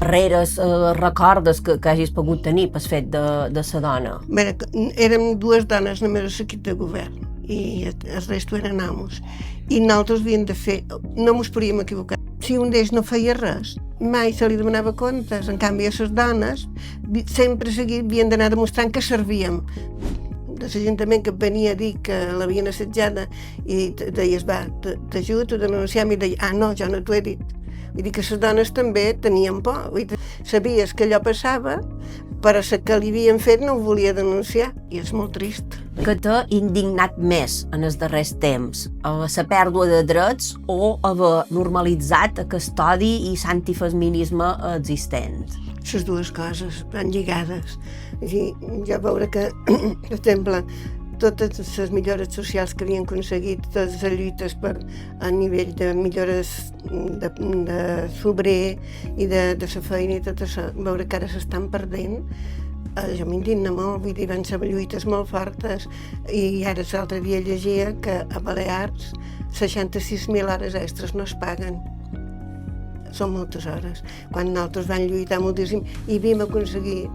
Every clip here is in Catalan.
darreres recordes que hagis pogut tenir pel fet de la dona? Bé, érem dues dones només a l'equip de govern i el resto eren amos. I nosaltres havíem de fer... No mos podíem equivocar. Si un d'ells no feia res, mai se li demanava comptes. En canvi, a les dones sempre havien d'anar demostrant que servíem. De l'Ajuntament que venia a dir que l'havien assetjada i deies, va, t'ajudo, t'ho denunciem, i deia, no, jo no t'ho he dit. Vull dir que les dones també tenien por. Sabies que allò passava, però la que li havien fet no ho volia denunciar, i és molt trist. Què t'ha indignat més en els darrers temps? La pèrdua de drets o haver normalitzat aquest odi i l'antifeminisme existent? Les dues coses van lligades. Jo veure que, per exemple, totes les millores socials que havien aconseguit, totes les lluites a nivell de millores de sobrer i de la feina i tot això, veure que ara s'estan perdent, jo m'indigna molt, vull dir, van ser lluites molt fortes i ara l'altre dia llegia que a Balears 66.000 hores extres no es paguen. Són moltes hores. Quan nosaltres vam lluitar moltíssim i vam aconseguir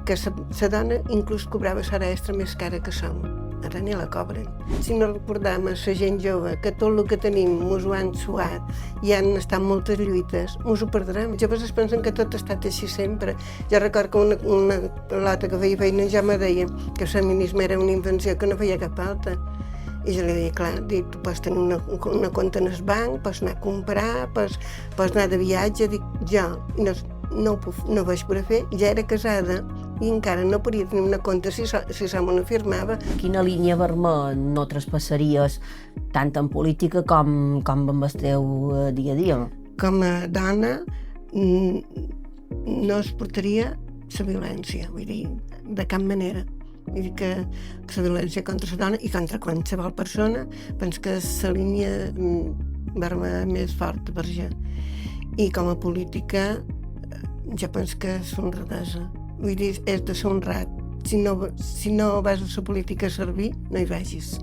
que la dona inclús cobrava l'hora extra més cara que som. Ara ni la cobren. Si no recordam a la gent jove que tot el que tenim mos ho han suat i han estat moltes lluites, mos ho perdrem. Els joves es pensen que tot ha estat així sempre. Jo recordo que una pilota que feia feina ja me deia que el feminisme era una invenció que no feia cap altra. I jo li deia, clar, tu pots tenir una compte en el banc, pots anar a comprar, pots anar de viatge. Dic, jo no ho vaig poder fer, ja era casada i encara no podia tenir una compte si l'home no firmava. Quina línia vermella no traspassaries tant en política com en el teu dia a dia? Com a dona no es portaria la violència, vull dir, de cap manera. Vull dir que la violència contra la dona i contra qualsevol persona penso que és la línia vermella més forta per jo. I com a política jo penso que és honradesa. Vull dir, és de ser honrat. Si no vas a la política a servir, no hi vagis.